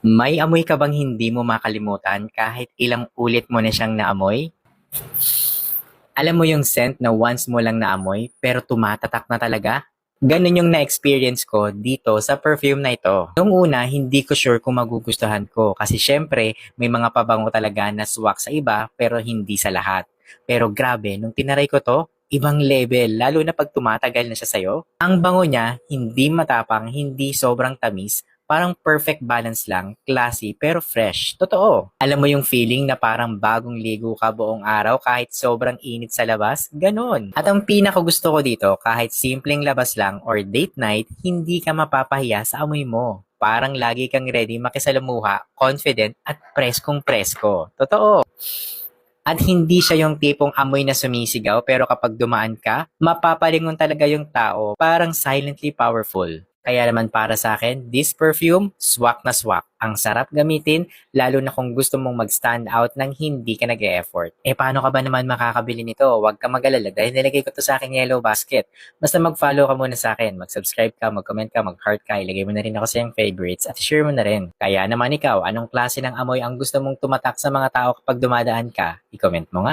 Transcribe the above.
May amoy ka bang hindi mo makalimutan kahit ilang ulit mo na siyang naamoy? Alam mo yung scent na once mo lang naamoy pero tumatatak na talaga? Ganun yung na-experience ko dito sa perfume na ito. Nung una, hindi ko sure kung magugustuhan ko kasi syempre may mga pabango talaga na swak sa iba pero hindi sa lahat. Pero grabe, nung tinaray ko to, ibang level, lalo na pag tumatagal na siya sa'yo. Ang bango niya, hindi matapang, hindi sobrang tamis, parang perfect balance lang, classy pero fresh. Totoo. Alam mo yung feeling na parang bagong ligo ka buong araw kahit sobrang init sa labas? Ganon. At ang pinaka gusto ko dito, kahit simpleng labas lang or date night, hindi ka mapapahiya sa amoy mo. Parang lagi kang ready makisalamuha, confident at preskong presko. Totoo. At hindi siya yung tipong amoy na sumisigaw pero kapag dumaan ka, mapapalingon talaga yung tao. Parang silently powerful. Kaya naman para sa akin, this perfume, swak na swak. Ang sarap gamitin, lalo na kung gusto mong mag-stand out nang hindi ka nag-e-effort. Eh paano ka ba naman makakabili nito? Huwag ka mag-alala dahil nilagay ko to sa aking yellow basket. Basta mag-follow ka muna sa akin, mag-subscribe ka, mag-comment ka, mag-heart ka, ilagay mo na rin ako sa iyong favorites at share mo na rin. Kaya naman ikaw, anong klase ng amoy ang gusto mong tumatak sa mga tao kapag dumadaan ka? I-comment mo nga.